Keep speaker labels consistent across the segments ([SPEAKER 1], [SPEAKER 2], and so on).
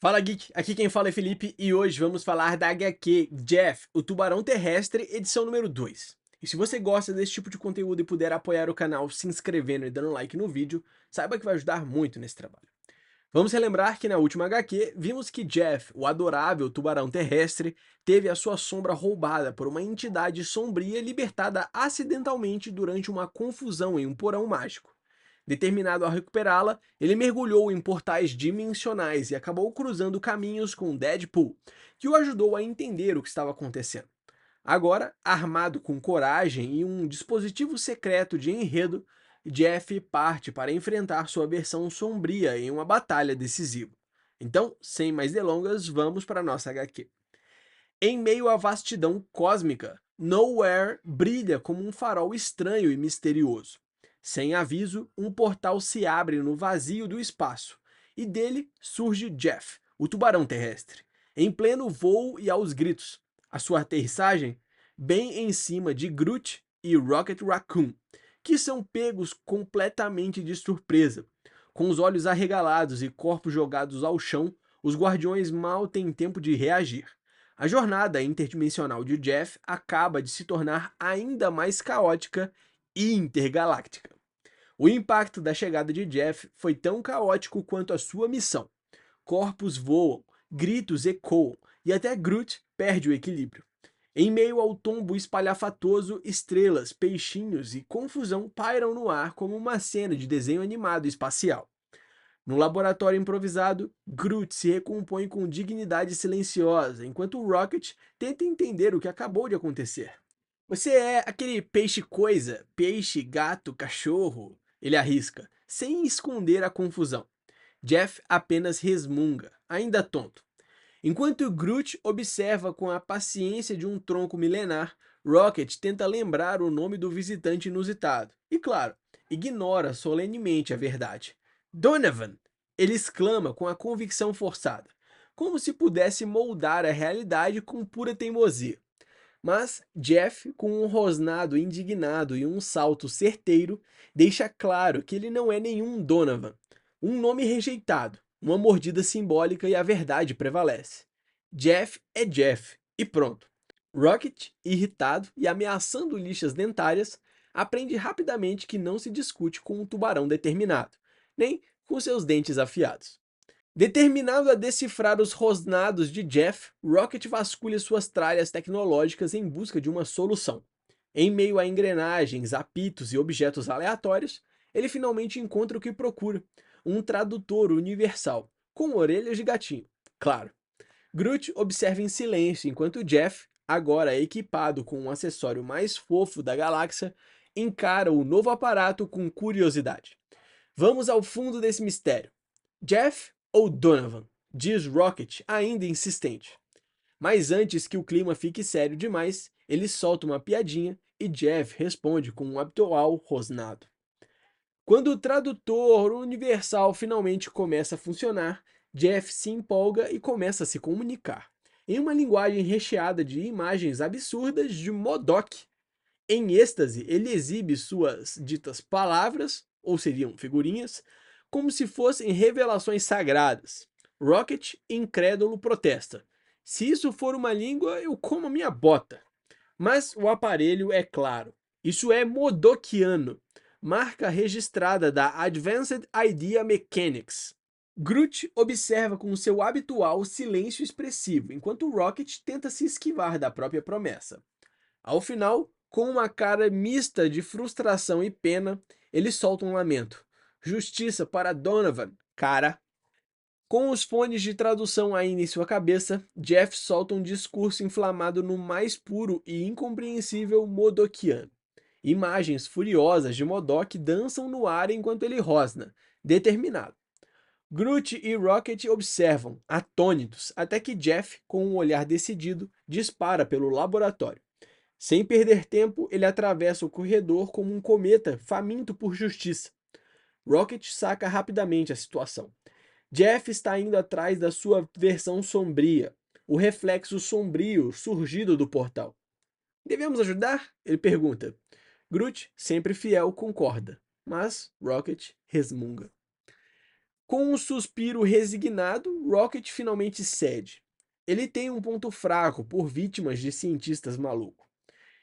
[SPEAKER 1] Fala Geek, aqui quem fala é Felipe e hoje vamos falar da HQ Jeff, o Tubarão Terrestre, edição número 2. E se você gosta desse tipo de conteúdo e puder apoiar o canal se inscrevendo e dando like no vídeo, saiba que vai ajudar muito nesse trabalho. Vamos relembrar que na última HQ vimos que Jeff, o adorável tubarão terrestre, teve a sua sombra roubada por uma entidade sombria libertada acidentalmente durante uma confusão em um porão mágico. Determinado a recuperá-la, ele mergulhou em portais dimensionais e acabou cruzando caminhos com Deadpool, que o ajudou a entender o que estava acontecendo. Agora, armado com coragem e um dispositivo secreto de enredo, Jeff parte para enfrentar sua versão sombria em uma batalha decisiva. Então, sem mais delongas, vamos para a nossa HQ. Em meio à vastidão cósmica, Nowhere brilha como um farol estranho e misterioso. Sem aviso, um portal se abre no vazio do espaço, e dele surge Jeff, o tubarão terrestre, em pleno voo e aos gritos. A sua aterrissagem bem em cima de Groot e Rocket Raccoon, que são pegos completamente de surpresa. Com os olhos arregalados e corpos jogados ao chão, os guardiões mal têm tempo de reagir. A jornada interdimensional de Jeff acaba de se tornar ainda mais caótica e intergaláctica. O impacto da chegada de Jeff foi tão caótico quanto a sua missão. Corpos voam, gritos ecoam e até Groot perde o equilíbrio. Em meio ao tombo espalhafatoso, estrelas, peixinhos e confusão pairam no ar como uma cena de desenho animado espacial. No laboratório improvisado, Groot se recompõe com dignidade silenciosa, enquanto Rocket tenta entender o que acabou de acontecer. Você é aquele peixe-coisa, peixe, gato, cachorro? Ele arrisca, sem esconder a confusão. Jeff apenas resmunga, ainda tonto. Enquanto Groot observa com a paciência de um tronco milenar, Rocket tenta lembrar o nome do visitante inusitado. E claro, ignora solenemente a verdade. Donovan! Ele exclama com a convicção forçada, como se pudesse moldar a realidade com pura teimosia. Mas Jeff, com um rosnado indignado e um salto certeiro, deixa claro que ele não é nenhum Donovan. Um nome rejeitado, uma mordida simbólica e a verdade prevalece. Jeff é Jeff, e pronto. Rocket, irritado e ameaçando lixas dentárias, aprende rapidamente que não se discute com um tubarão determinado, nem com seus dentes afiados. Determinado a decifrar os rosnados de Jeff, Rocket vasculha suas tralhas tecnológicas em busca de uma solução. Em meio a engrenagens, apitos e objetos aleatórios, ele finalmente encontra o que procura: um tradutor universal, com orelhas de gatinho. Claro. Groot observa em silêncio enquanto Jeff, agora equipado com um acessório mais fofo da galáxia, encara o novo aparato com curiosidade. Vamos ao fundo desse mistério. Jeff ou Donovan? Diz Rocket, ainda insistente. Mas antes que o clima fique sério demais, ele solta uma piadinha e Jeff responde com um habitual rosnado. Quando o tradutor universal finalmente começa a funcionar, Jeff se empolga e começa a se comunicar, em uma linguagem recheada de imagens absurdas de MODOK. Em êxtase, ele exibe suas ditas palavras, ou seriam figurinhas, como se fossem revelações sagradas. Rocket, incrédulo, protesta. Se isso for uma língua, eu como a minha bota. Mas o aparelho é claro. Isso é Modokiano, marca registrada da Advanced Idea Mechanics. Groot observa com seu habitual silêncio expressivo, enquanto Rocket tenta se esquivar da própria promessa. Ao final, com uma cara mista de frustração e pena, ele solta um lamento. Justiça para Donovan, cara. Com os fones de tradução ainda em sua cabeça, Jeff solta um discurso inflamado no mais puro e incompreensível Modokiano. Imagens furiosas de Modok dançam no ar enquanto ele rosna, determinado. Groot e Rocket observam, atônitos, até que Jeff, com um olhar decidido, dispara pelo laboratório. Sem perder tempo, ele atravessa o corredor como um cometa faminto por justiça. Rocket saca rapidamente a situação. Jeff está indo atrás da sua versão sombria, o reflexo sombrio surgido do portal. Devemos ajudar? Ele pergunta. Groot, sempre fiel, concorda, mas Rocket resmunga. Com um suspiro resignado, Rocket finalmente cede. Ele tem um ponto fraco por vítimas de cientistas malucos.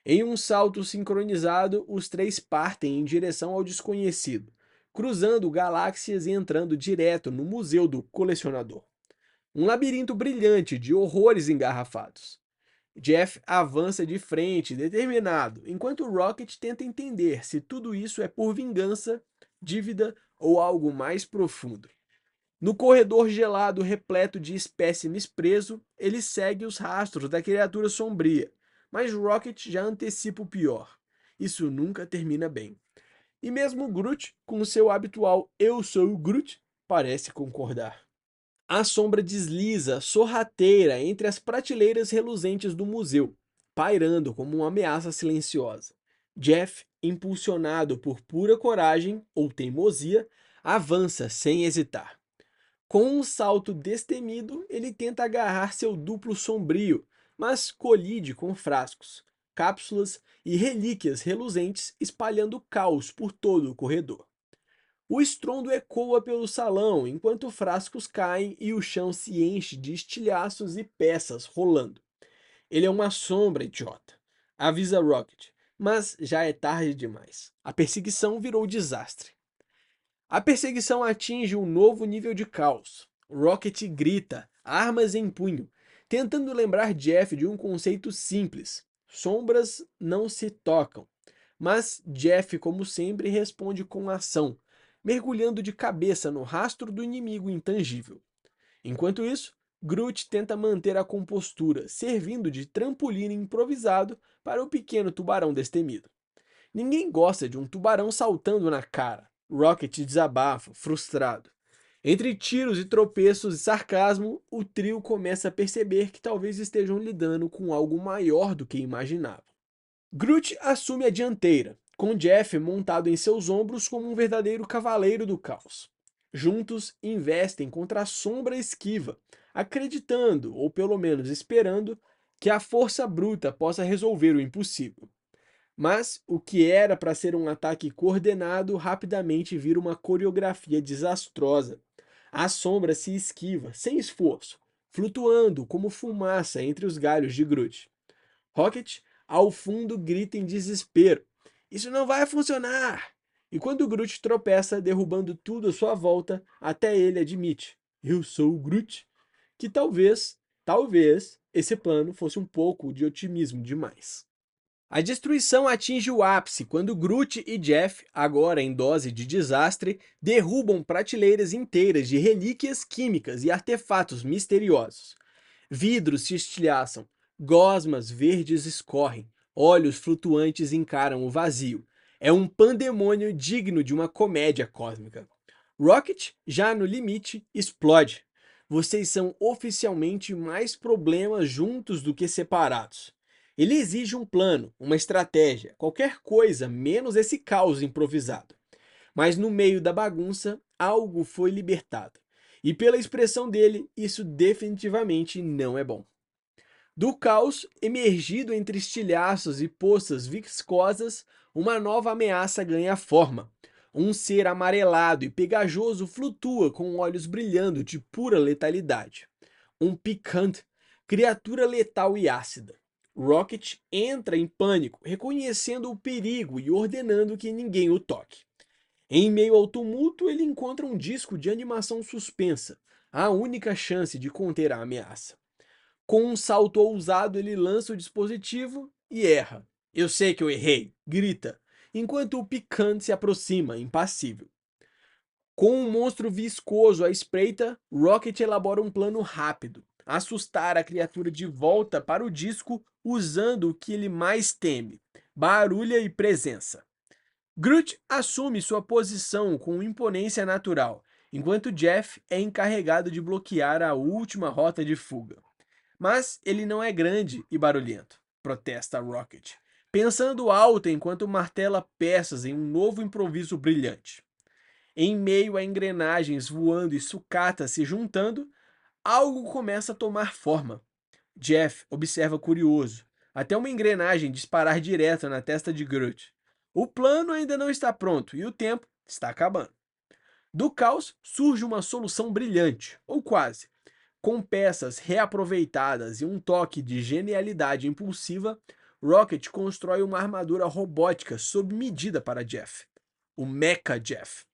[SPEAKER 1] Em um salto sincronizado, os três partem em direção ao desconhecido, cruzando galáxias e entrando direto no Museu do Colecionador. Um labirinto brilhante de horrores engarrafados. Jeff avança de frente, determinado, enquanto Rocket tenta entender se tudo isso é por vingança, dívida ou algo mais profundo. No corredor gelado repleto de espécimes preso, ele segue os rastros da criatura sombria, mas Rocket já antecipa o pior. Isso nunca termina bem. E mesmo Groot, com seu habitual "eu sou o Groot", parece concordar. A sombra desliza, sorrateira, entre as prateleiras reluzentes do museu, pairando como uma ameaça silenciosa. Jeff, impulsionado por pura coragem ou teimosia, avança sem hesitar. Com um salto destemido, ele tenta agarrar seu duplo sombrio, mas colide com frascos, cápsulas e relíquias reluzentes espalhando caos por todo o corredor. O estrondo ecoa pelo salão enquanto frascos caem e o chão se enche de estilhaços e peças rolando. Ele é uma sombra, idiota, avisa Rocket, mas já é tarde demais. A perseguição virou desastre. A perseguição atinge um novo nível de caos. Rocket grita, armas em punho, tentando lembrar Jeff de um conceito simples: sombras não se tocam. Mas Jeff, como sempre, responde com ação, mergulhando de cabeça no rastro do inimigo intangível. Enquanto isso, Groot tenta manter a compostura, servindo de trampolim improvisado para o pequeno tubarão destemido. Ninguém gosta de um tubarão saltando na cara. Rocket desabafa, frustrado. Entre tiros e tropeços e sarcasmo, o trio começa a perceber que talvez estejam lidando com algo maior do que imaginavam. Groot assume a dianteira, com Jeff montado em seus ombros como um verdadeiro cavaleiro do caos. Juntos, investem contra a sombra esquiva, acreditando, ou pelo menos esperando, que a força bruta possa resolver o impossível. Mas o que era para ser um ataque coordenado rapidamente vira uma coreografia desastrosa. A sombra se esquiva, sem esforço, flutuando como fumaça entre os galhos de Groot. Rocket, ao fundo, grita em desespero: "Isso não vai funcionar!" E quando Groot tropeça, derrubando tudo à sua volta, até ele admite: "Eu sou o Groot." Que talvez, esse plano fosse um pouco de otimismo demais. A destruição atinge o ápice quando Groot e Jeff, agora em dose de desastre, derrubam prateleiras inteiras de relíquias químicas e artefatos misteriosos. Vidros se estilhaçam, gosmas verdes escorrem, olhos flutuantes encaram o vazio. É um pandemônio digno de uma comédia cósmica. Rocket, já no limite, explode. Vocês são oficialmente mais problemas juntos do que separados. Ele exige um plano, uma estratégia, qualquer coisa menos esse caos improvisado. Mas no meio da bagunça, algo foi libertado. E pela expressão dele, isso definitivamente não é bom. Do caos, emergido entre estilhaços e poças viscosas, uma nova ameaça ganha forma. Um ser amarelado e pegajoso flutua com olhos brilhando de pura letalidade. Um Piquant, criatura letal e ácida. Rocket entra em pânico, reconhecendo o perigo e ordenando que ninguém o toque. Em meio ao tumulto, ele encontra um disco de animação suspensa, a única chance de conter a ameaça. Com um salto ousado, ele lança o dispositivo e erra. "Eu sei que eu errei", grita, enquanto o Picante se aproxima, impassível. Com um monstro viscoso à espreita, Rocket elabora um plano rápido: assustar a criatura de volta para o disco usando o que ele mais teme: barulho e presença. Groot assume sua posição com imponência natural, enquanto Jeff é encarregado de bloquear a última rota de fuga. Mas ele não é grande e barulhento, protesta Rocket, pensando alto enquanto martela peças em um novo improviso brilhante. Em meio a engrenagens voando e sucatas se juntando, algo começa a tomar forma. Jeff observa curioso, até uma engrenagem disparar direto na testa de Groot. O plano ainda não está pronto e o tempo está acabando. Do caos surge uma solução brilhante, ou quase. Com peças reaproveitadas e um toque de genialidade impulsiva, Rocket constrói uma armadura robótica sob medida para Jeff, o Mecha Jeff,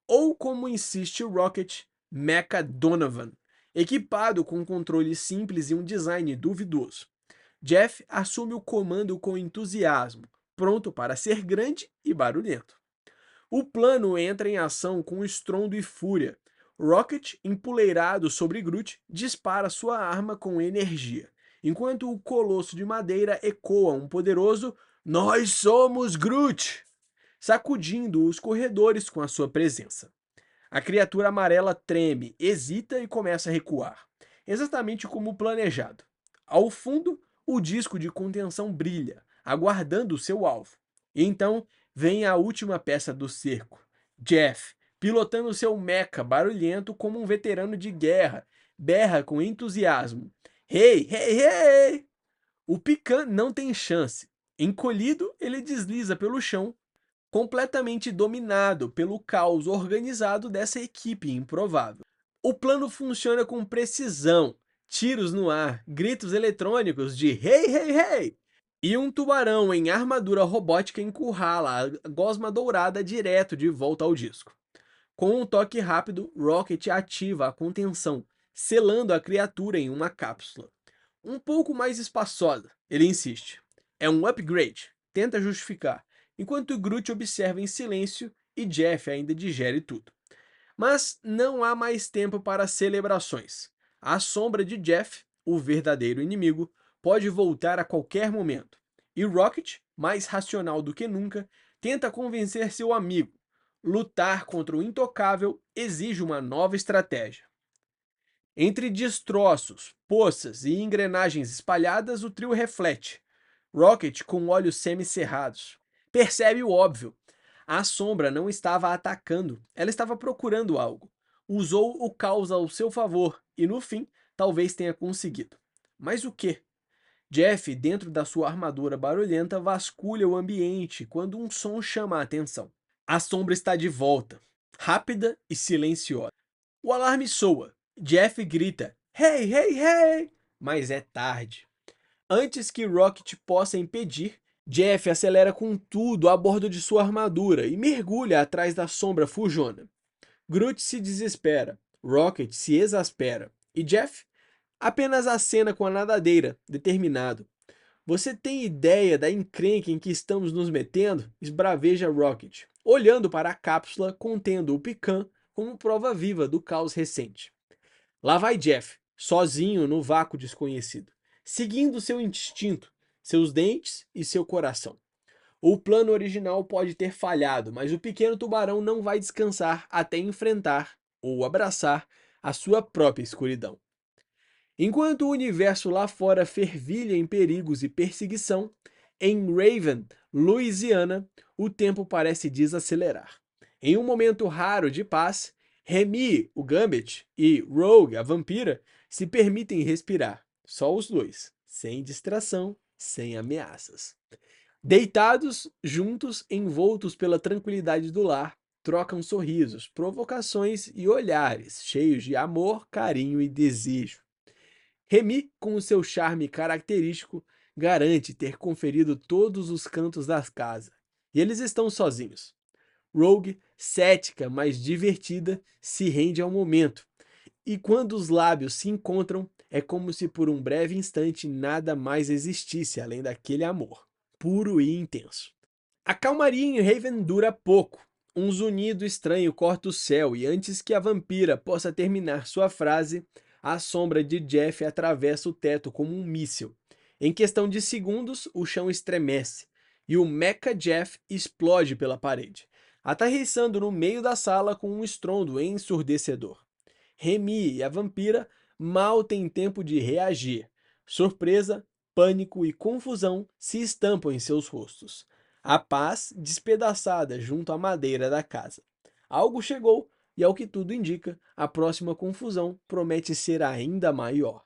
[SPEAKER 1] ou como insiste Rocket, Mecha Donovan, equipado com controle simples e um design duvidoso. Jeff assume o comando com entusiasmo, pronto para ser grande e barulhento. O plano entra em ação com estrondo e fúria. Rocket, empoleirado sobre Groot, dispara sua arma com energia, enquanto o colosso de madeira ecoa um poderoso "Nós somos Groot!", sacudindo os corredores com a sua presença. A criatura amarela treme, hesita e começa a recuar, exatamente como planejado. Ao fundo, o disco de contenção brilha, aguardando seu alvo. E então vem a última peça do cerco. Jeff, pilotando seu mecha barulhento como um veterano de guerra, berra com entusiasmo: "Hey, hey, hey!" O Pican não tem chance. Encolhido, ele desliza pelo chão, completamente dominado pelo caos organizado dessa equipe improvável. O plano funciona com precisão, tiros no ar, gritos eletrônicos de "Hey, hey, hey!" E um tubarão em armadura robótica encurrala a gosma dourada direto de volta ao disco. Com um toque rápido, Rocket ativa a contenção, selando a criatura em uma cápsula. Um pouco mais espaçosa, ele insiste. É um upgrade, tenta justificar, enquanto Groot observa em silêncio e Jeff ainda digere tudo. Mas não há mais tempo para celebrações. A sombra de Jeff, o verdadeiro inimigo, pode voltar a qualquer momento. E Rocket, mais racional do que nunca, tenta convencer seu amigo. Lutar contra o intocável exige uma nova estratégia. Entre destroços, poças e engrenagens espalhadas, o trio reflete. Rocket, com olhos semicerrados, percebe o óbvio. A sombra não estava atacando, ela estava procurando algo. Usou o caos ao seu favor e, no fim, talvez tenha conseguido. Mas o quê? Jeff, dentro da sua armadura barulhenta, vasculha o ambiente quando um som chama a atenção. A sombra está de volta, rápida e silenciosa. O alarme soa. Jeff grita: "Hey, hey, hey!" Mas é tarde. Antes que Rocket possa impedir, Jeff acelera com tudo a bordo de sua armadura e mergulha atrás da sombra fujona. Groot se desespera, Rocket se exaspera e Jeff apenas acena com a nadadeira, determinado. "Você tem ideia da encrenca em que estamos nos metendo?", esbraveja Rocket, olhando para a cápsula contendo o Pican como prova viva do caos recente. Lá vai Jeff, sozinho no vácuo desconhecido, seguindo seu instinto, seus dentes e seu coração. O plano original pode ter falhado, mas o pequeno tubarão não vai descansar até enfrentar ou abraçar a sua própria escuridão. Enquanto o universo lá fora fervilha em perigos e perseguição, em Raven, Louisiana, o tempo parece desacelerar. Em um momento raro de paz, Remy, o Gambit, e Rogue, a vampira, se permitem respirar. Só os dois, sem distração, sem ameaças. Deitados, juntos, envoltos pela tranquilidade do lar, trocam sorrisos, provocações e olhares cheios de amor, carinho e desejo. Remy, com o seu charme característico, garante ter conferido todos os cantos da casa. E eles estão sozinhos. Rogue, cética, mas divertida, se rende ao momento. E quando os lábios se encontram, é como se por um breve instante nada mais existisse além daquele amor, puro e intenso. A calmaria em Raven dura pouco. Um zunido estranho corta o céu e antes que a vampira possa terminar sua frase, a sombra de Jeff atravessa o teto como um míssil. Em questão de segundos, o chão estremece e o Mecha Jeff explode pela parede, aterrissando no meio da sala com um estrondo ensurdecedor. Remy e a vampira mal têm tempo de reagir. Surpresa, pânico e confusão se estampam em seus rostos. A paz despedaçada junto à madeira da casa. Algo chegou e, ao que tudo indica, a próxima confusão promete ser ainda maior.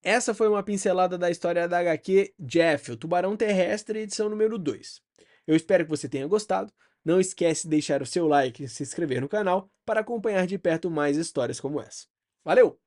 [SPEAKER 1] Essa foi uma pincelada da história da HQ Jeff, o Tubarão Terrestre, edição número 2. Eu espero que você tenha gostado. Não esquece de deixar o seu like e se inscrever no canal para acompanhar de perto mais histórias como essa. Valeu!